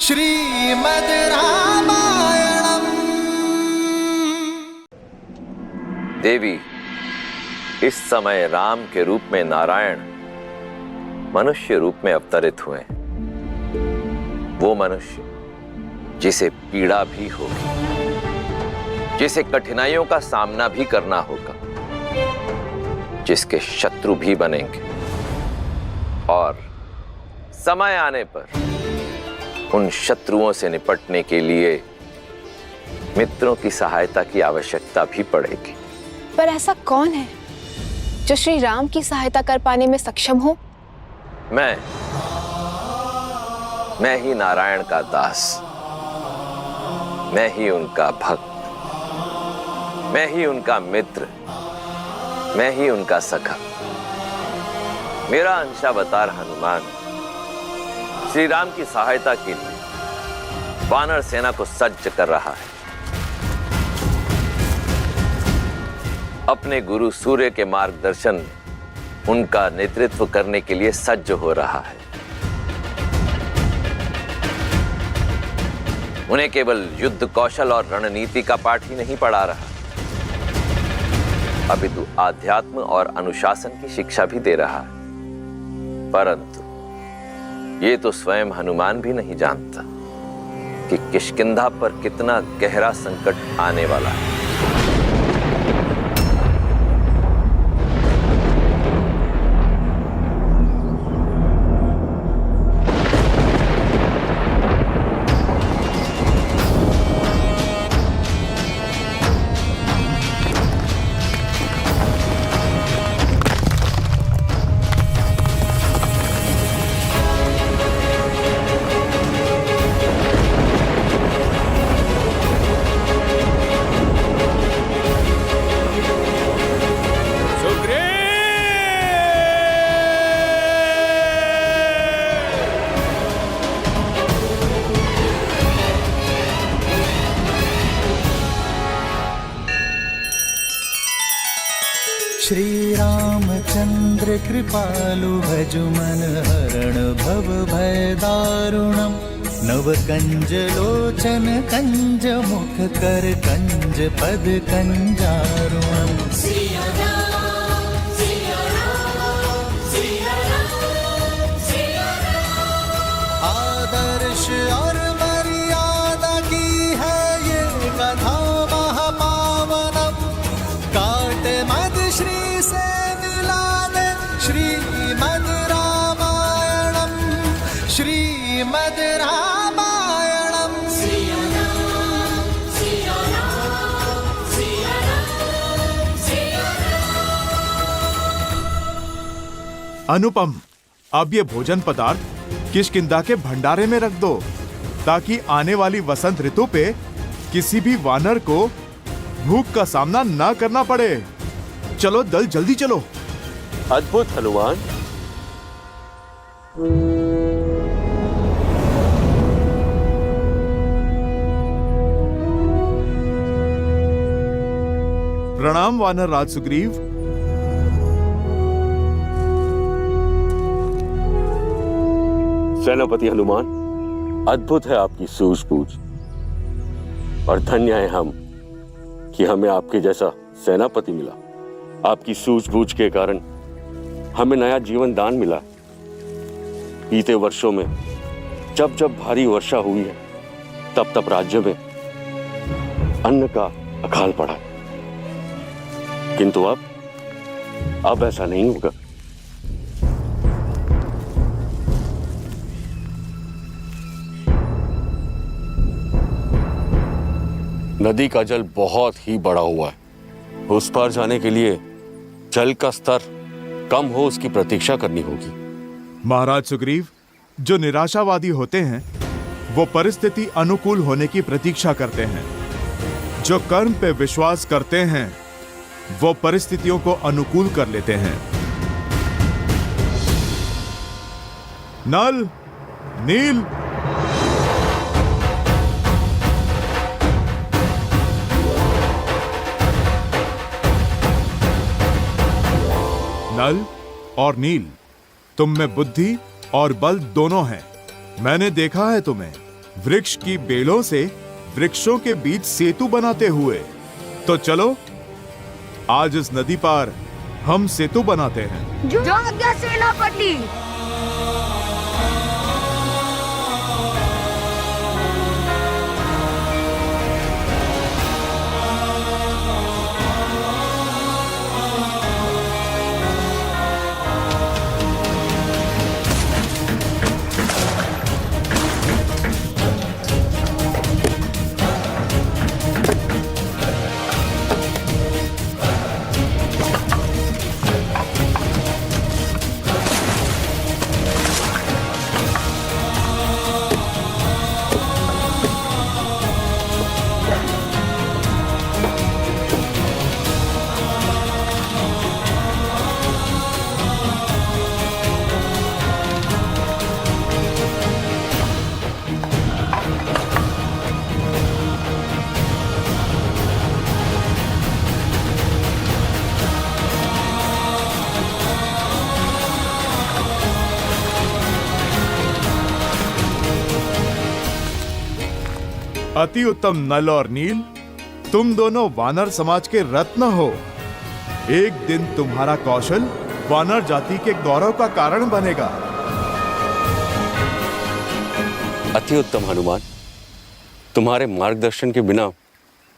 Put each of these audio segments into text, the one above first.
श्रीमद् रामायणम्। देवी, इस समय राम के रूप में नारायण मनुष्य रूप में अवतरित हुए। वो मनुष्य जिसे पीड़ा भी होगी, जिसे कठिनाइयों का सामना भी करना होगा, जिसके शत्रु भी बनेंगे और समय आने पर उन शत्रुओं से निपटने के लिए मित्रों की सहायता की आवश्यकता भी पड़ेगी। पर ऐसा कौन है जो श्री राम की सहायता कर पाने में सक्षम हो? मैं ही नारायण का दास, मैं ही उनका भक्त, मैं ही उनका मित्र, मैं ही उनका सखा। मेरा अंशावतार हनुमान श्री राम की सहायता के लिए वानर सेना को सज्ज कर रहा है। अपने गुरु सूर्य के मार्गदर्शन, उनका नेतृत्व करने के लिए सज्ज हो रहा है। उन्हें केवल युद्ध कौशल और रणनीति का पाठ ही नहीं पढ़ा रहा, अपितु आध्यात्म और अनुशासन की शिक्षा भी दे रहा है। परंतु ये तो स्वयं हनुमान भी नहीं जानता कि किष्किंधा पर कितना गहरा संकट आने वाला है। श्री रामचंद्र कृपालु भजु मन हरण भव भय दारुणम। नव कंज लोचन कंज मुख कर कंज पद कंजारुणम। आदर्श और मर्यादा की है ये कथा महापावनम। काट मद श्री से मिलाने श्रीमद् रामायणम। श्रीमद् रामायणम। अनुपम, अब ये भोजन पदार्थ किष्किंधा के भंडारे में रख दो, ताकि आने वाली वसंत ऋतु पे किसी भी वानर को भूख का सामना ना करना पड़े। चलो दल, जल्दी चलो। अद्भुत हनुमान। प्रणाम वानर राज सुग्रीव। सेनापति हनुमान, अद्भुत है आपकी सूझबूझ और धन्य है हम कि हमें आपके जैसा सेनापति मिला। आपकी सूझबूझ के कारण हमें नया जीवन दान मिला। बीते वर्षों में जब जब भारी वर्षा हुई है, तब तब राज्य में अन्न का अकाल पड़ा है, किंतु अब ऐसा नहीं होगा। नदी का जल बहुत ही बढ़ा हुआ है। उस पार जाने के लिए जल का स्तर कम हो, उसकी प्रतीक्षा करनी होगी। महाराज सुग्रीव, जो निराशावादी होते हैं वो परिस्थिति अनुकूल होने की प्रतीक्षा करते हैं। जो कर्म पे विश्वास करते हैं वो परिस्थितियों को अनुकूल कर लेते हैं। नल, नील, नल और नील, तुम में बुद्धि और बल दोनों हैं। मैंने देखा है तुम्हें। वृक्ष की बेलों से वृक्षों के बीच सेतु बनाते हुए। तो चलो आज इस नदी पार हम सेतु बनाते हैं। जो आज्ञा सेनापति। अति उत्तम नल और नील, तुम दोनों वानर समाज के रत्न हो। एक दिन तुम्हारा कौशल वानर जाति के गौरव का कारण बनेगा। अति उत्तम हनुमान, तुम्हारे मार्गदर्शन के बिना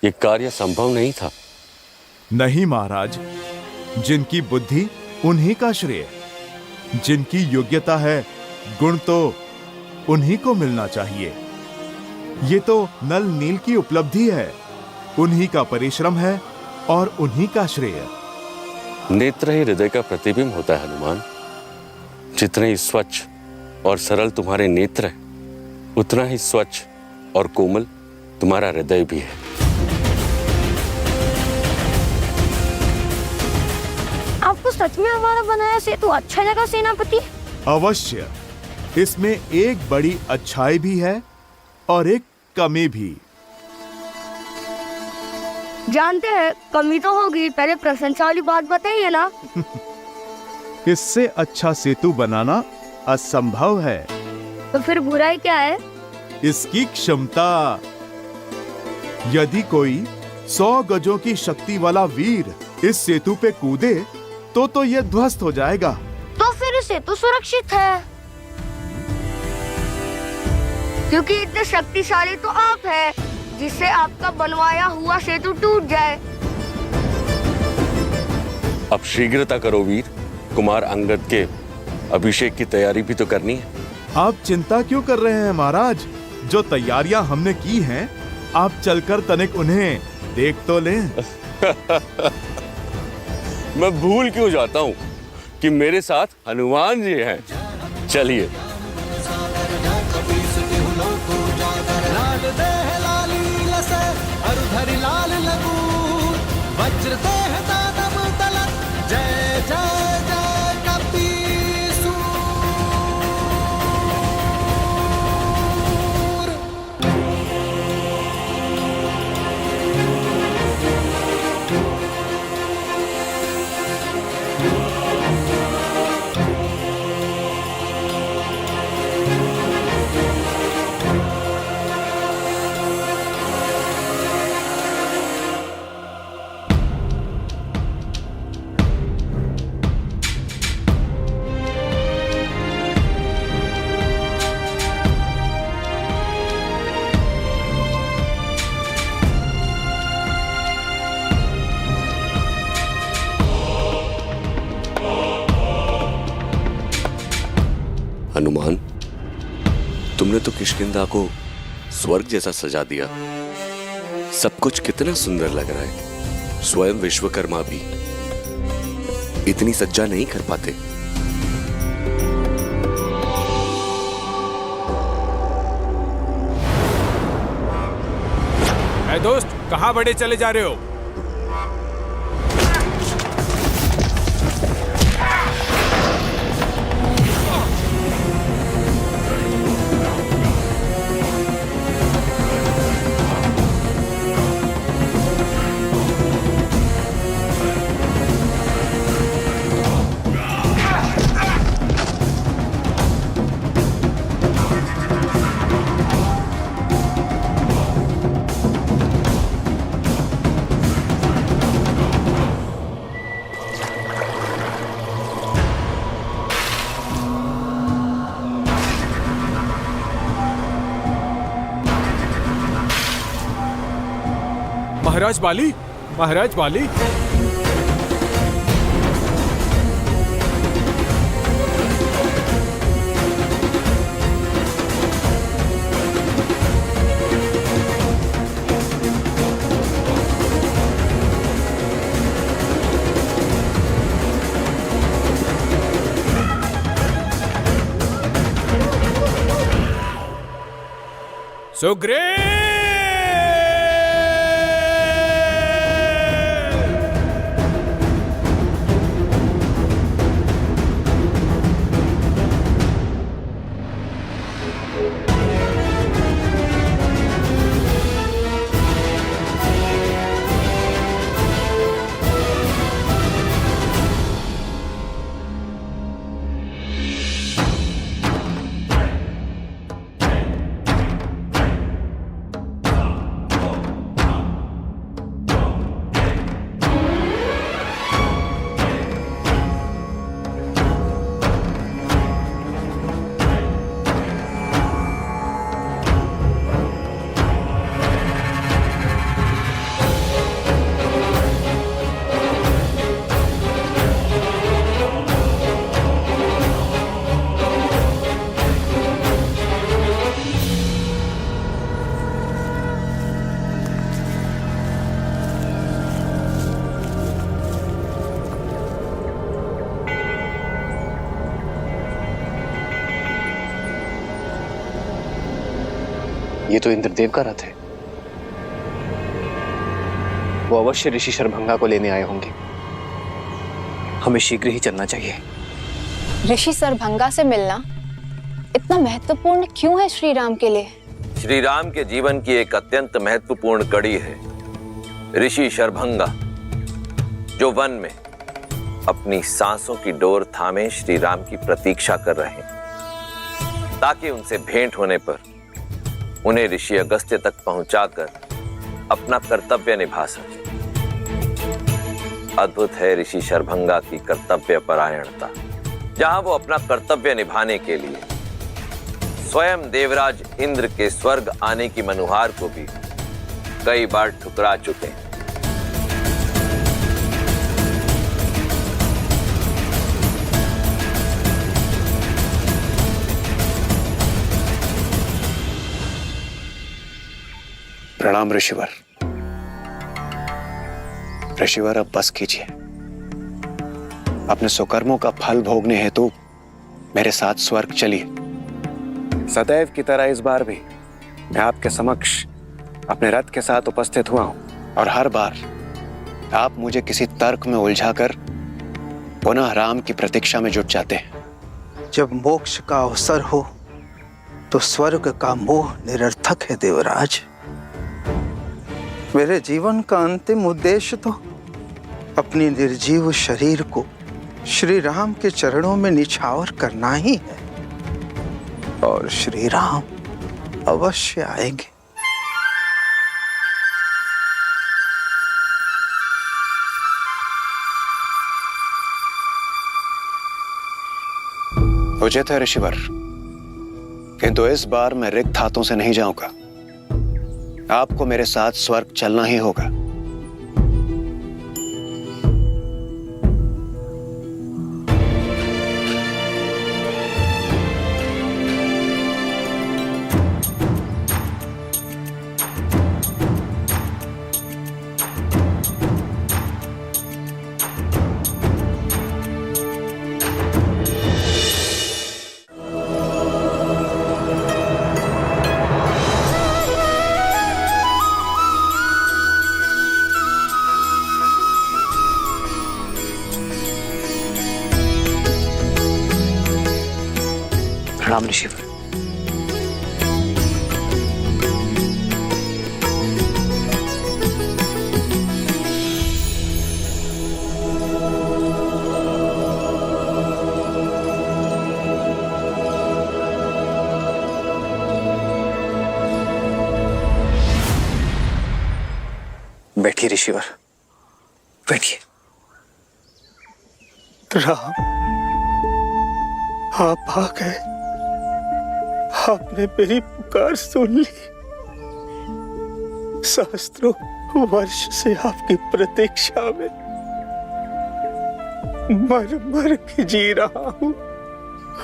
यह कार्य संभव नहीं था। नहीं महाराज, जिनकी बुद्धि उन्हीं का श्रेय, जिनकी योग्यता है गुण तो उन्हीं को मिलना चाहिए। ये तो नल नील की उपलब्धि है, उन्हीं का परिश्रम है और उन्हीं का श्रेय। नेत्र ही हृदय का प्रतिबिंब होता है हनुमान। जितने ही स्वच्छ और सरल तुम्हारे नेत्र हैं, उतना ही स्वच्छ और कोमल तुम्हारा हृदय भी है। आपको सच में हमारा बनाया सेतु अच्छा लगा सेनापति? अवश्य, इसमें एक बड़ी अच्छाई भी है और एक कमी भी। जानते हैं कमी तो होगी, पहले प्रशंसा वाली बात बताइए ना। इससे अच्छा सेतु बनाना असंभव है। तो फिर बुराई क्या है? इसकी क्षमता। यदि कोई 100 गजों की शक्ति वाला वीर इस सेतु पे कूदे तो यह ध्वस्त हो जाएगा। तो फिर सेतु सुरक्षित है, क्योंकि इतने शक्तिशाली तो आप हैं, जिससे आपका बनवाया हुआ सेतु टूट जाए। अब शीघ्रता करो वीर, कुमार अंगद के अभिषेक की तैयारी भी तो करनी है। आप चिंता क्यों कर रहे हैं महाराज? जो तैयारियां हमने की हैं, आप चलकर तनिक उन्हें देख तो लें। मैं भूल क्यों जाता हूँ कि मेरे साथ हनुमान जी हैं। चलिए। लाल लगू वज्र देह दानव तलत, जय जय जय कपीसूर। हनुमान, तुमने तो किष्किंधा को स्वर्ग जैसा सजा दिया। सब कुछ कितना सुंदर लग रहा है। स्वयं विश्वकर्मा भी इतनी सज्जा नहीं कर पाते। ऐ दोस्त, कहां बड़े चले जा रहे हो? महाराज बाली, महाराज बाली। सुग्रीव! ये तो इंद्रदेव का रथ है। वो अवश्य ऋषि शरभंगा को लेने आए होंगे। हमें शीघ्र ही चलना चाहिए। ऋषि सरभंगा से मिलना इतना महत्वपूर्ण क्यों है श्री राम के लिए? श्री राम के जीवन की एक अत्यंत महत्वपूर्ण कड़ी है ऋषि शरभंगा, जो वन में अपनी सांसों की डोर थामे श्री राम की प्रतीक्षा कर रहे हैं, ताकि उनसे भेंट होने पर उन्हें ऋषि अगस्त्य तक पहुंचाकर अपना कर्तव्य निभा सके। अद्भुत है ऋषि शरभंगा की कर्तव्य परायणता, जहां वो अपना कर्तव्य निभाने के लिए स्वयं देवराज इंद्र के स्वर्ग आने की मनुहार को भी कई बार ठुकरा चुके हैं। प्रणाम ऋषिवर। ऋषिवर, अब बस कीजिए। अपने सुकर्मों का फल भोगने हेतु मेरे साथ स्वर्ग चलिए। सदैव की तरह इस बार भी मैं आपके समक्ष अपने रथ के साथ उपस्थित हुआ हूं, और हर बार आप मुझे किसी तर्क में उलझाकर पुनः राम की प्रतीक्षा में जुट जाते हैं। जब मोक्ष का अवसर हो तो स्वर्ग का मोह निरर्थक है देवराज। मेरे जीवन का अंतिम उद्देश्य तो अपनी निर्जीव शरीर को श्री राम के चरणों में निछावर करना ही है, और श्री राम अवश्य आएंगे। उचित है ऋषिवर, किंतु इस बार मैं रिक्त हाथों से नहीं जाऊंगा। आपको मेरे साथ स्वर्ग चलना ही होगा। प्रणाम ऋषिवर। बैठिए ऋषिवर, बैठिए। राम, आप आ गए। आपने मेरी पुकार सुन ली। शास्त्रों वर्ष से आपकी प्रतीक्षा में मर मर के जी रहा हूं।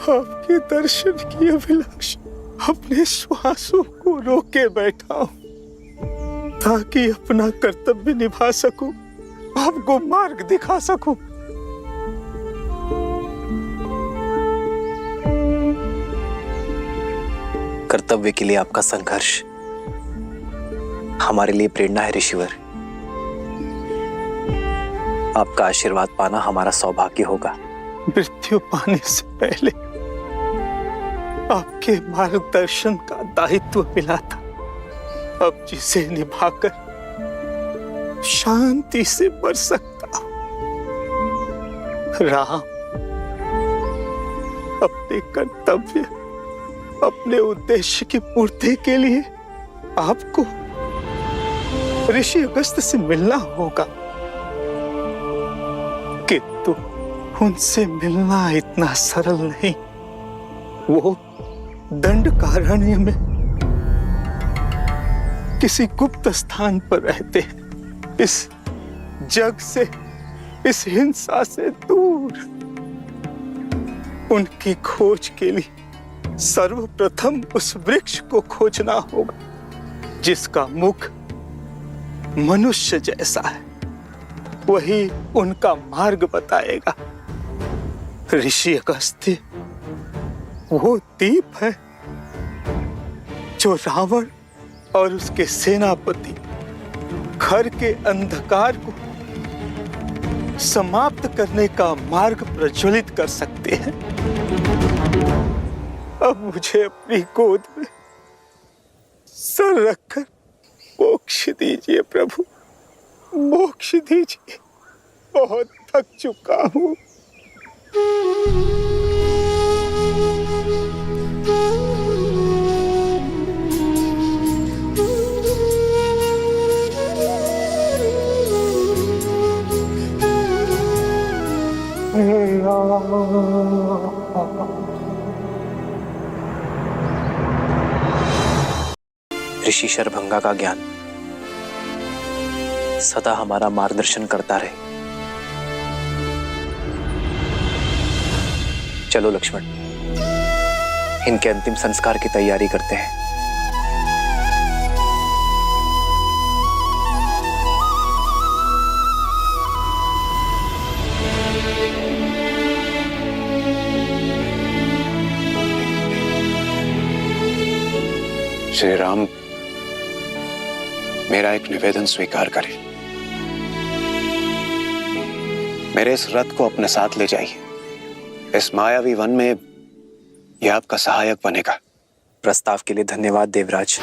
आपके दर्शन की अभिलाषा अपने श्वासों को रोके बैठा हूं, ताकि अपना कर्तव्य निभा सकूं, आपको मार्ग दिखा सकूं। कर्तव्य के लिए आपका संघर्ष हमारे लिए प्रेरणा है ऋषिवर। आपका आशीर्वाद पाना हमारा सौभाग्य होगा। मृत्यु पाने से पहले आपके मार्गदर्शन का दायित्व मिला था, अब जिसे निभाकर शांति से मर सकता हूं। राम, अपने कर्तव्य, अपने उद्देश्य की पूर्ति के लिए आपको ऋषि अगस्त से मिलना होगा, किंतु उनसे मिलना इतना सरल नहीं। वो दंडकारण्य में किसी गुप्त स्थान पर रहते हैं, इस जग से, इस हिंसा से दूर। उनकी खोज के लिए सर्वप्रथम उस वृक्ष को खोजना होगा जिसका मुख मनुष्य जैसा है। वही उनका मार्ग बताएगा। ऋषि अगस्त्य वो दीप है जो रावण और उसके सेनापति घर के अंधकार को समाप्त करने का मार्ग प्रज्वलित कर सकते हैं। अब मुझे अपनी गोद में सर रखकर मोक्ष दीजिए प्रभु, मोक्ष दीजिए। बहुत थक चुका हूं। ऋषि शरभंगा का ज्ञान सदा हमारा मार्गदर्शन करता रहे। चलो लक्ष्मण, इनके अंतिम संस्कार की तैयारी करते हैं। श्री राम, मेरा एक निवेदन स्वीकार करें। मेरे इस रथ को अपने साथ ले जाइए। इस मायावी वन में यह आपका सहायक बनेगा। प्रस्ताव के लिए धन्यवाद देवराज।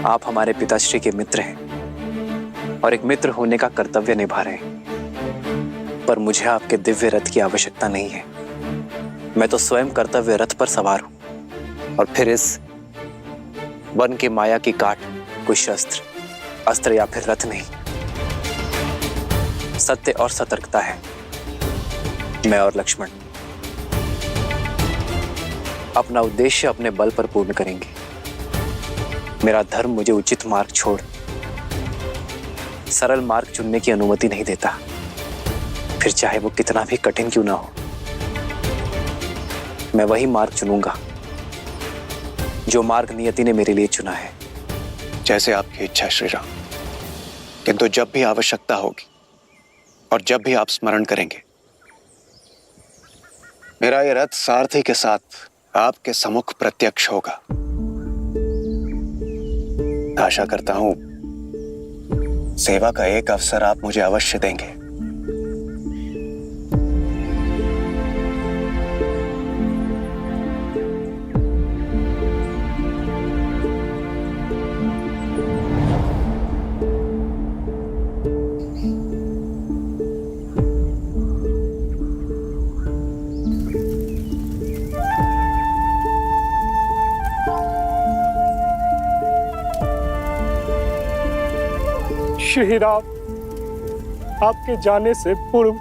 आप हमारे पिताश्री के मित्र हैं और एक मित्र होने का कर्तव्य निभा रहे हैं, पर मुझे आपके दिव्य रथ की आवश्यकता नहीं है। मैं तो स्वयं कर्तव्य रथ पर सवार हूं, और फिर इस वन के माया की काट कोई शस्त्र, अस्त्र या फिर रथ नहीं, सत्य और सतर्कता है। मैं और लक्ष्मण अपना उद्देश्य अपने बल पर पूर्ण करेंगे। मेरा धर्म मुझे उचित मार्ग छोड़ सरल मार्ग चुनने की अनुमति नहीं देता, फिर चाहे वो कितना भी कठिन क्यों ना हो। मैं वही मार्ग चुनूंगा जो मार्ग नियति ने मेरे लिए चुना है। जैसे आपकी इच्छा श्री राम, किंतु जब भी आवश्यकता होगी और जब भी आप स्मरण करेंगे, मेरा ये रथ सारथी के साथ आपके सम्मुख प्रत्यक्ष होगा। आशा करता हूं सेवा का एक अवसर आप मुझे अवश्य देंगे। श्री राम, आपके जाने से पूर्व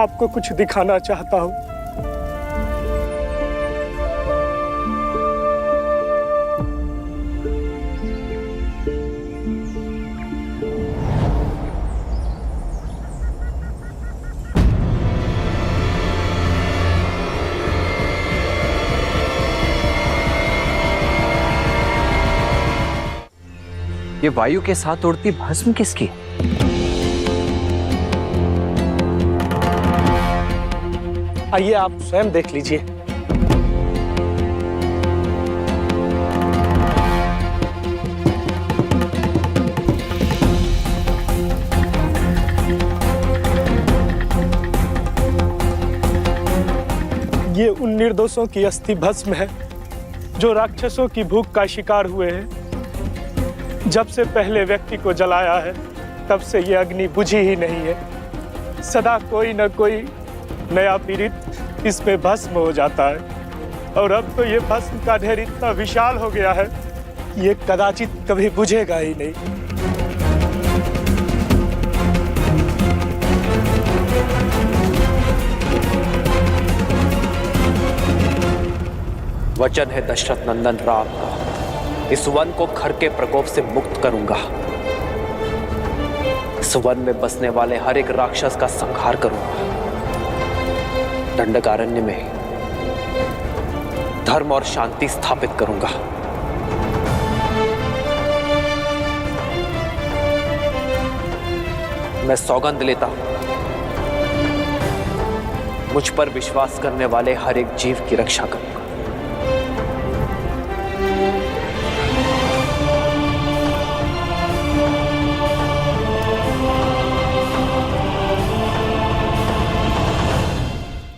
आपको कुछ दिखाना चाहता हूं। ये वायु के साथ उड़ती भस्म किसकी? आइए आप स्वयं देख लीजिए। ये उन निर्दोषों की अस्थि भस्म है जो राक्षसों की भूख का शिकार हुए हैं। जब से पहले व्यक्ति को जलाया है तब से ये अग्नि बुझी ही नहीं है। सदा कोई न कोई नया पीड़ित इसमें भस्म हो जाता है और अब तो ये भस्म का ढेर इतना विशाल हो गया है ये कदाचित कभी बुझेगा ही नहीं। वचन है दशरथ नंदन राम का, इस वन को खर के प्रकोप से मुक्त करूंगा। इस वन में बसने वाले हर एक राक्षस का संहार करूंगा। दंडकारण्य में धर्म और शांति स्थापित करूंगा। मैं सौगंध लेता हूं, मुझ पर विश्वास करने वाले हर एक जीव की रक्षा करूंगा।